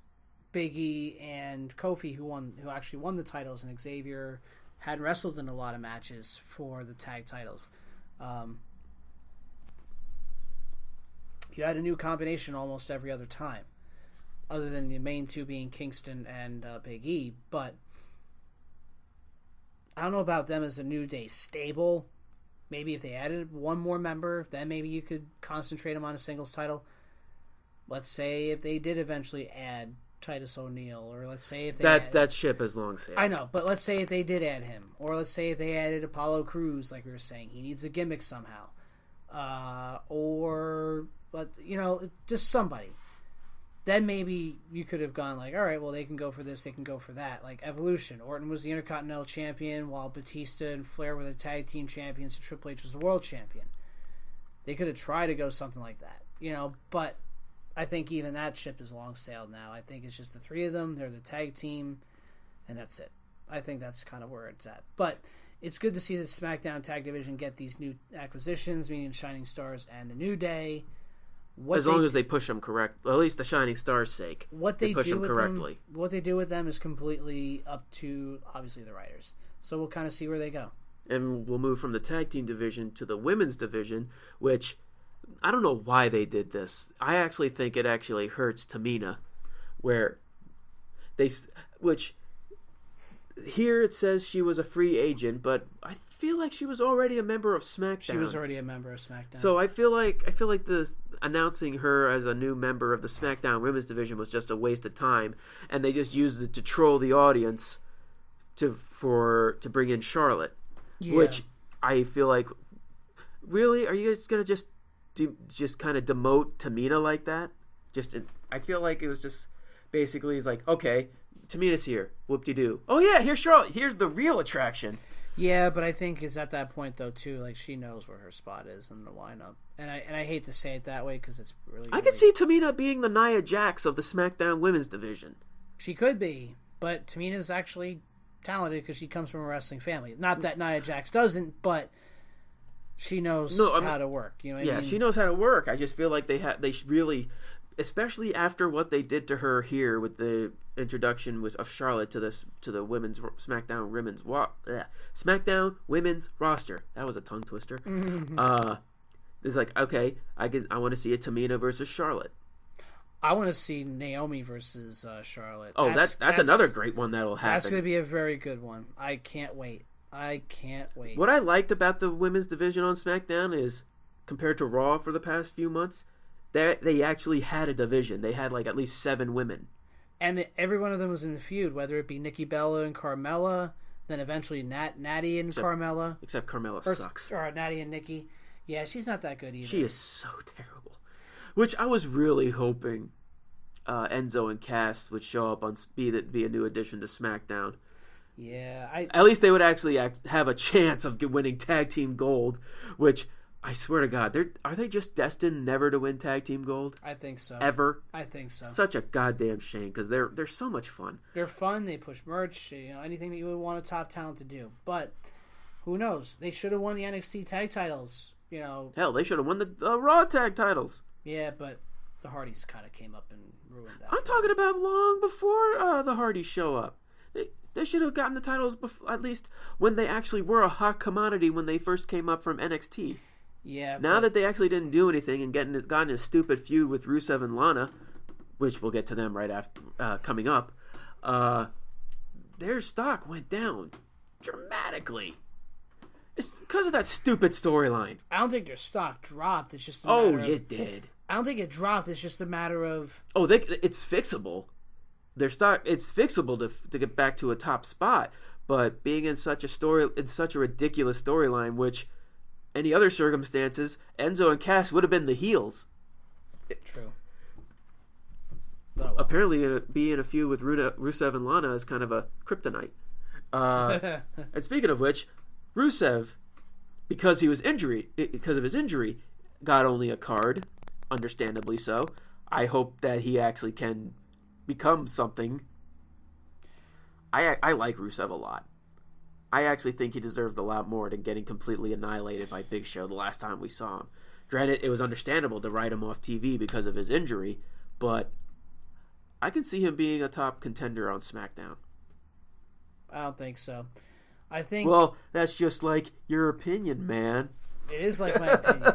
Big E and Kofi who actually won the titles, and Xavier had wrestled in a lot of matches for the tag titles. You had a new combination almost every other time, other than the main two being Kingston and Big E, but I don't know about them as a New Day stable. Maybe if they added one more member, then maybe you could concentrate them on a singles title. Let's say if they did eventually add Titus O'Neil, or let's say if they that ship has long sailed. I know, but let's say if they did add him, or let's say if they added Apollo Crews, like we were saying, he needs a gimmick somehow, just somebody. Then maybe you could have gone like, all right, well, they can go for this, they can go for that. Like Evolution, Orton was the Intercontinental Champion, while Batista and Flair were the Tag Team Champions, and Triple H was the World Champion. They could have tried to go something like that, but I think even that ship is long sailed now. I think it's just the three of them, they're the tag team, and that's it. I think that's kind of where it's at. But it's good to see the SmackDown Tag Division get these new acquisitions, meaning Shining Stars and the New Day. As long as they push them correct, well, at least the Shining Stars' sake, what they push them correctly. What they do with them is completely up to, obviously, the writers. So we'll kind of see where they go. And we'll move from the tag team division to the women's division, which I don't know why they did this. I actually think it actually hurts Tamina, which here it says she was a free agent, but I feel like she was already a member of SmackDown. She was already a member of SmackDown. So I feel like the announcing her as a new member of the SmackDown Women's Division was just a waste of time, and they just used it to troll the audience to bring in Charlotte, which I feel like, really, are you guys gonna just kind of demote Tamina like that? I feel like it was just basically, it's like, okay, Tamina's here, whoop-de-doo. Oh yeah, here's Charlotte. Here's the real attraction. Yeah, but I think it's at that point though too. Like, she knows where her spot is in the lineup, and I hate to say it that way because it's really. I could see Tamina being the Nia Jax of the SmackDown Women's Division. She could be, but Tamina's actually talented because she comes from a wrestling family. Not that Nia Jax doesn't, but she knows how to work. You know what I mean? She knows how to work. I just feel like they really, especially after what they did to her here with the introduction of Charlotte to the women's SmackDown women's roster. That was a tongue twister. Mm-hmm. It's like, okay, I want to see a Tamina versus Charlotte. I want to see Naomi versus Charlotte. Oh, that's another great one that'll happen. That's going to be a very good one. I can't wait. What I liked about the women's division on SmackDown is, compared to Raw for the past few months, they actually had a division. They had like at least 7 women. And every one of them was in the feud, whether it be Nikki Bella and Carmella, then eventually Natty and Carmella. Except Carmella sucks. Or Natty and Nikki. Yeah, she's not that good either. She is so terrible. Which I was really hoping Enzo and Cass would show up on be a new addition to SmackDown. Yeah. At least they would actually have a chance of winning Tag Team Gold, which, I swear to God, are they just destined never to win Tag Team Gold? I think so. Ever? I think so. Such a goddamn shame, because they're so much fun. They're fun. They push merch. Anything that you would want a top talent to do. But who knows? They should have won the NXT tag titles. Hell, they should have won the Raw tag titles. Yeah, but the Hardys kind of came up and ruined that. I'm talking about long before the Hardys show up. They should have gotten the titles at least when they actually were a hot commodity when they first came up from NXT. Yeah. Now that they actually didn't do anything and gotten a stupid feud with Rusev and Lana, which we'll get to them right after coming up, their stock went down dramatically. It's because of that stupid storyline. I don't think their stock dropped. It's just a matter of... it did. I don't think it dropped. It's just a matter of... It's fixable. Their stock, it's fixable to get back to a top spot, but being in such a ridiculous storyline, which any other circumstances, Enzo and Cass would have been the heels. True. Oh, well. Apparently, being in a feud with Rusev and Lana is kind of a kryptonite. And speaking of which, Rusev, because of his injury, got only a card, understandably so. I hope that he actually can become something. I like Rusev a lot. I actually think he deserved a lot more than getting completely annihilated by Big Show the last time we saw him. Granted, it was understandable to write him off TV because of his injury, but I can see him being a top contender on SmackDown. I don't think so. I think... Well, that's just like your opinion, man. It is like my opinion.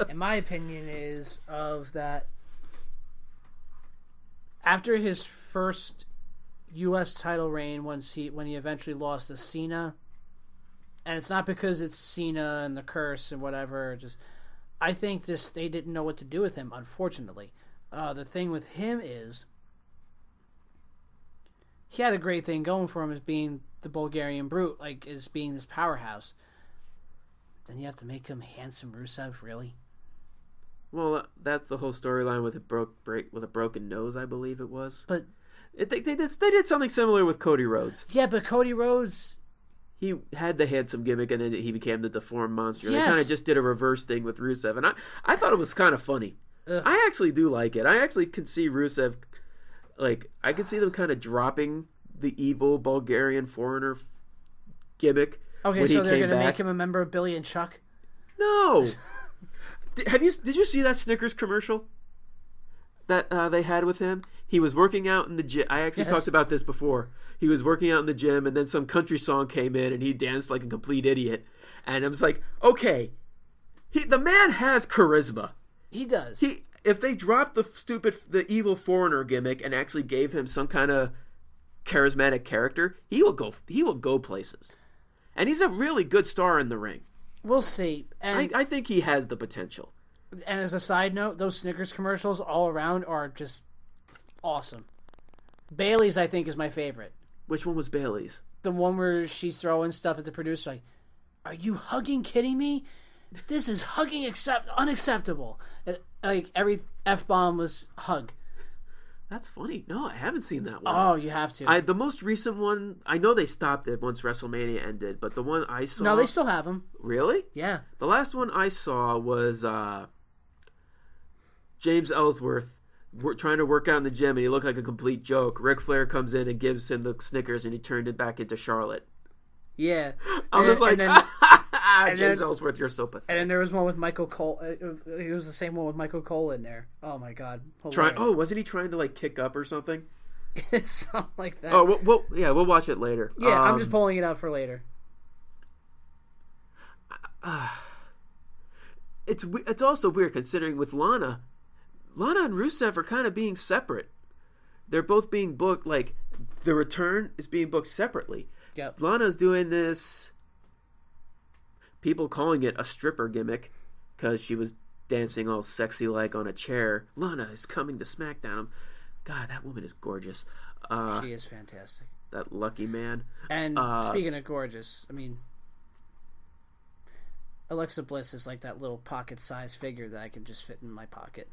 And my opinion is of that after his first U.S. title reign, when he eventually lost to Cena, and it's not because it's Cena and the curse and whatever, just I think they didn't know what to do with him, unfortunately. The thing with him is he had a great thing going for him as being the Bulgarian Brute, like as being this powerhouse. Then you have to make him handsome Rusev, really? Well, that's the whole storyline with a broken nose, I believe it was. But they did something similar with Cody Rhodes. Yeah, but Cody Rhodes, he had the handsome gimmick, and then he became the deformed monster. Yes. They kind of just did a reverse thing with Rusev, and I thought it was kind of funny. Ugh. I actually do like it. I actually could see Rusev, I could see them kind of dropping the evil Bulgarian foreigner gimmick. Okay, so they're going to make him a member of Billy and Chuck? No. Did you see that Snickers commercial that they had with him? He was working out in the gym. I actually talked about this before. He was working out in the gym, and then some country song came in, and he danced like a complete idiot. And I was like, okay, the man has charisma. He does. If they dropped the evil foreigner gimmick and actually gave him some kind of charismatic character, he will go places. And he's a really good star in the ring. We'll see. And I think he has the potential. And as a side note, those Snickers commercials all around are just awesome. Bailey's, I think, is my favorite. Which one was Bailey's? The one where she's throwing stuff at the producer, like, "Are you hugging kidding me? This is hugging unacceptable." Like, every F-bomb was hug. That's funny. No, I haven't seen that one. Oh, you have to. The most recent one, I know they stopped it once WrestleMania ended, but the one I saw... No, they still have them. Really? Yeah. The last one I saw was James Ellsworth trying to work out in the gym, and he looked like a complete joke. Ric Flair comes in and gives him the Snickers, and he turned it back into Charlotte. Yeah. I was like, James Ellsworth, you're so pathetic. And then there was one with Michael Cole. It was the same one with Michael Cole in there. Oh, my God. Wasn't he trying to, like, kick up or something? Something like that. Oh, we'll watch it later. Yeah, I'm just pulling it out for later. It's also weird considering with Lana and Rusev are kind of being separate. They're both being booked, like, the return is being booked separately. Yep. Lana's doing this, people calling it a stripper gimmick, because she was dancing all sexy like on a chair. Lana is coming to SmackDown. God, that woman is gorgeous. She is fantastic. That lucky man. And speaking of gorgeous, I mean, Alexa Bliss is like that little pocket-sized figure that I can just fit in my pocket.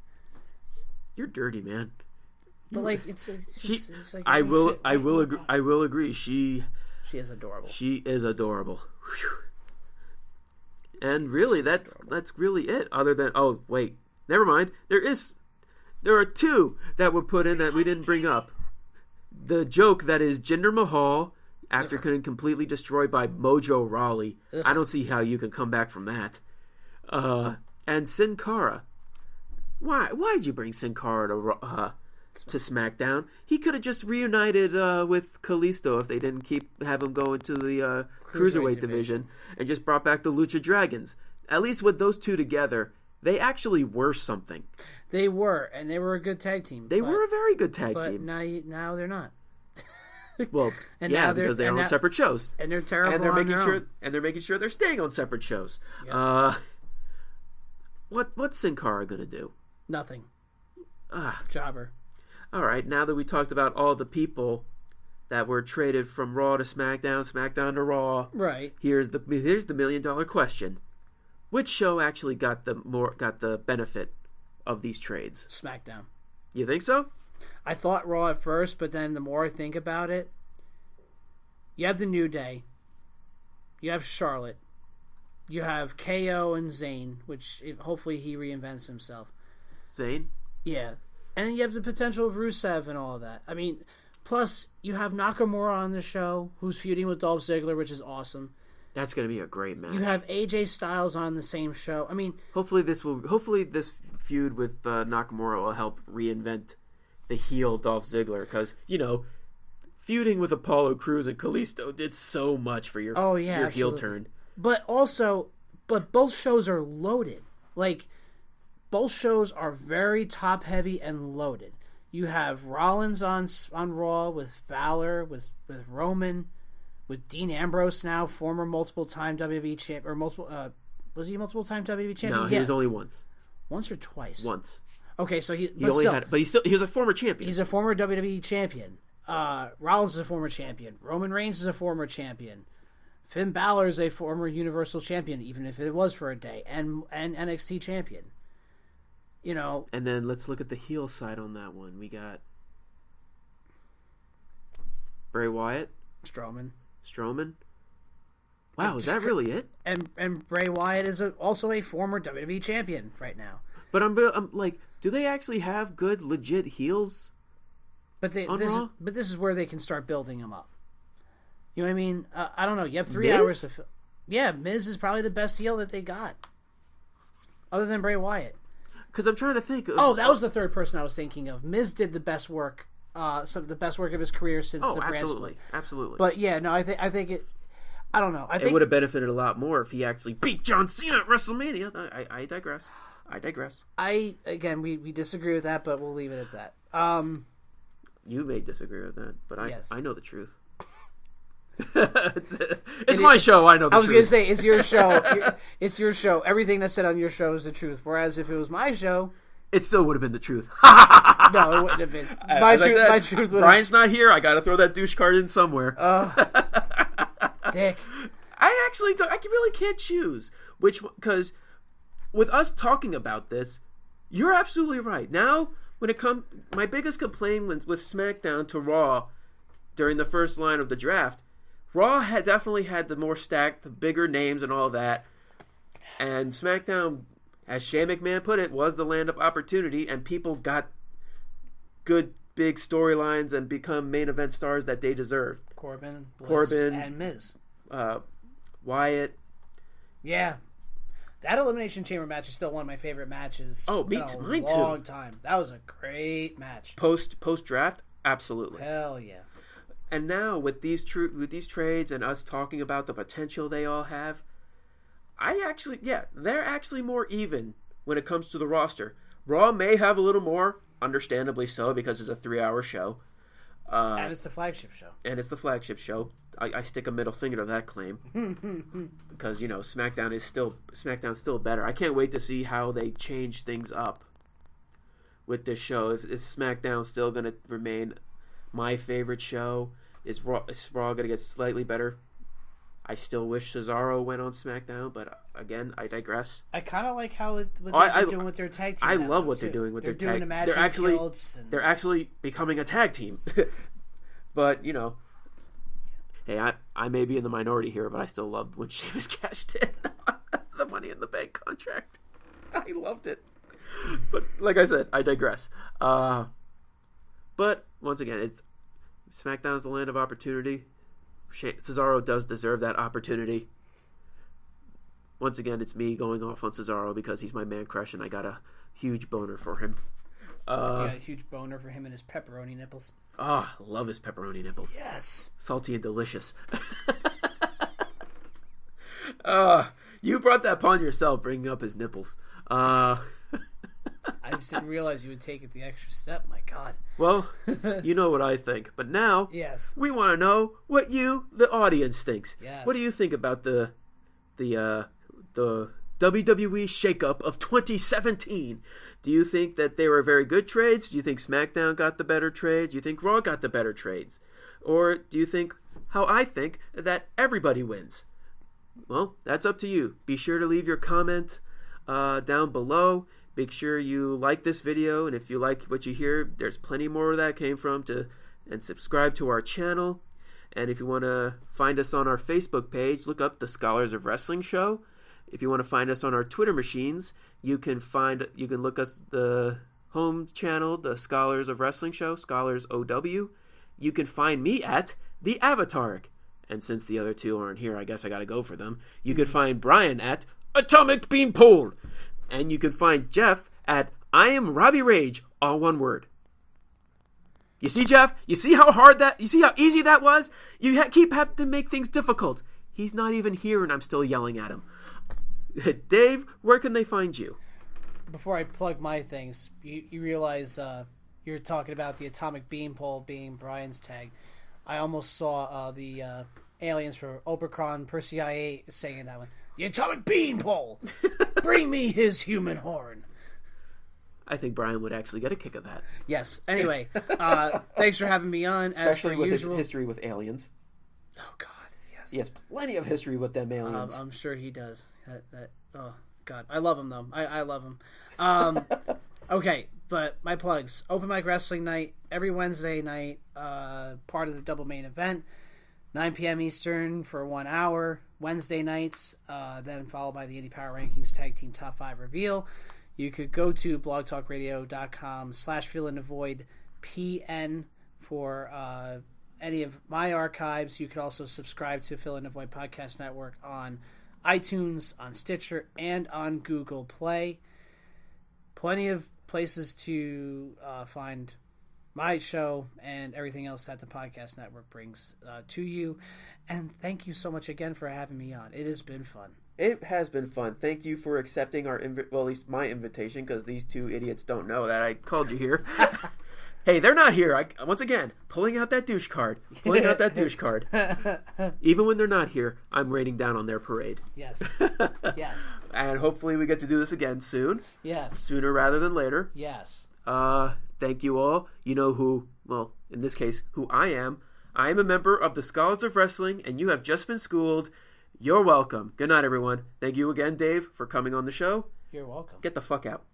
You're dirty, man. But like, it's like I will agree. She is adorable. She is adorable. Whew. And really, that's really it. Other than never mind. There are two that were put in that we didn't bring up. The joke that is Jinder Mahal after getting completely destroyed by Mojo Rawley. Ugh. I don't see how you can come back from that. And Sin Cara. Why'd you bring Sin Cara to SmackDown? He could have just reunited with Kalisto if they didn't have him go into the Cruiserweight division and just brought back the Lucha Dragons. At least with those two together, they actually were something. They were, and they were a good tag team. They were a very good tag team. But now they're not. Well, because they're on separate shows, and they're terrible. And they're making sure they're staying on separate shows. Yep. What's Sin Cara gonna do? Nothing. Jobber. All right, now that we talked about all the people that were traded from Raw to SmackDown, SmackDown to Raw, right? Here's the $1 million question: which show actually got the benefit of these trades? SmackDown. You think so? I thought Raw at first, but then the more I think about it, you have the New Day, you have Charlotte, you have KO and Zayn, which hopefully he reinvents himself. Zayn? Yeah. And then you have the potential of Rusev and all of that. I mean, plus you have Nakamura on the show, who's feuding with Dolph Ziggler, which is awesome. That's going to be a great match. You have AJ Styles on the same show. I mean, hopefully this feud with Nakamura will help reinvent the heel Dolph Ziggler, because feuding with Apollo Crews and Kalisto did so much for your heel turn. But both shows are loaded. Like, both shows are very top heavy and loaded. You have Rollins on Raw with Balor, with Roman, with Dean Ambrose now, former multiple time WWE champ, or was he a multiple time WWE champion? No, he was only once. Once or twice? Once. Okay, so he was a former champion. He's a former WWE champion. Rollins is a former champion. Roman Reigns is a former champion. Finn Balor is a former Universal champion, even if it was for a day, and NXT champion. And then let's look at the heel side on that one. We got Bray Wyatt, Strowman. Wow, is that really it? And Bray Wyatt is also a former WWE champion right now. But I'm like, do they actually have good, legit heels? But this is where they can start building them up. You know what I mean? I don't know. You have 3 hours to fill. Yeah, Miz is probably the best heel that they got, other than Bray Wyatt. Because I'm trying to think. That was the third person I was thinking of. Miz did the best work, some of the best work of his career since the brand split. Absolutely. But yeah, no, I think it. I don't know. I think it would have benefited a lot more if he actually beat John Cena at WrestleMania. I digress. We disagree with that, but we'll leave it at that. You may disagree with that, but I know the truth. It's my show. I know the truth. I was going to say, it's your show. It's your show. Everything that's said on your show is the truth. Whereas if it was my show... It still would have been the truth. No, it wouldn't have been. My truth would have... Brian's not here. I got to throw that douche card in somewhere. Dick. I really can't choose which one, because with us talking about this, you're absolutely right. Now, when it comes, my biggest complaint with SmackDown to Raw during the first line of the draft, Raw had definitely had the more stacked, the bigger names and all that, and SmackDown, as Shane McMahon put it, was the land of opportunity, and people got good big storylines and become main event stars that they deserved. Corbin, and Miz. Wyatt. Yeah. That Elimination Chamber match is still one of my favorite matches. Oh, mine too. Long time. That was a great match. Post draft, absolutely. Hell yeah. And now with these trades and us talking about the potential they all have, they're actually more even when it comes to the roster. Raw may have a little more, understandably so, because it's a 3-hour show. And it's the flagship show. I stick a middle finger to that claim because SmackDown's still better. I can't wait to see how they change things up with this show. Is SmackDown still going to remain my favorite show? Is Raw going to get slightly better? I still wish Cesaro went on SmackDown, but again, I digress. I kind of like what they're doing with their tag team. I love what they're doing with their tag. They're actually becoming a tag team. But hey, I may be in the minority here, but I still loved when Sheamus cashed in the Money in the Bank contract. I loved it. But like I said, I digress. But once again, SmackDown's the land of opportunity. Cesaro does deserve that opportunity. Once again, it's me going off on Cesaro because he's my man crush and I got a huge boner for him. You got a huge boner for him and his pepperoni nipples. I love his pepperoni nipples. Yes. Salty and delicious. You brought that upon yourself, bringing up his nipples. I just didn't realize you would take it the extra step. My God. Well, you know what I think. But now, yes, we want to know what you, the audience, thinks. Yes. What do you think about the WWE Shake-Up of 2017? Do you think that they were very good trades? Do you think SmackDown got the better trades? Do you think Raw got the better trades? Or do you think, how I think, that everybody wins? Well, that's up to you. Be sure to leave your comment down below. Make sure you like this video, and if you like what you hear, there's plenty more where that came from, and subscribe to our channel. And if you want to find us on our Facebook page, look up the Scholars of Wrestling Show. If you want to find us on our Twitter machines, you can look us the home channel, the Scholars of Wrestling Show, Scholars OW. You can find me at the Avatar. And since the other two aren't here, I guess I got to go for them. You can find Brian at Atomic Beanpole. And you can find Jeff at I am Robbie Rage, all one word. You see, Jeff? You see how easy that was? You keep having to make things difficult. He's not even here and I'm still yelling at him. Dave, where can they find you? Before I plug my things, you realize you're talking about the Atomic Beanpole being Brian's tag. I almost saw the aliens for Opacron Persei saying that one. The Atomic Beanpole! Bring me his human horn. I think Brian would actually get a kick of that. Yes. Anyway, thanks for having me on. Especially with his history with aliens. Oh, God, yes. He has plenty of history with them aliens. I'm sure he does. Oh, God. I love him, though. I love him. Okay, but my plugs. Open Mic Wrestling Night every Wednesday night, part of the double main event. 9 p.m. Eastern for 1 hour, Wednesday nights, then followed by the Indie Power Rankings Tag Team Top 5 Reveal. You could go to blogtalkradio.com/fillinthevoidpn for any of my archives. You could also subscribe to Fill in the Void Podcast Network on iTunes, on Stitcher, and on Google Play. Plenty of places to find my show and everything else that the podcast network brings to you. And thank you so much again for having me on. It has been fun. It has been fun. Thank you for accepting our at least my invitation, because these two idiots don't know that I called you here. Hey, they're not here. Once again, pulling out that douche card. Even when they're not here, I'm raining down on their parade. Yes. Yes. And hopefully we get to do this again soon. Yes. Sooner rather than later. Yes. Thank you all. You know who, well, in this case, who I am. I am a member of the Scholars of Wrestling, and you have just been schooled. You're welcome. Good night, everyone. Thank you again, Dave, for coming on the show. You're welcome. Get the fuck out.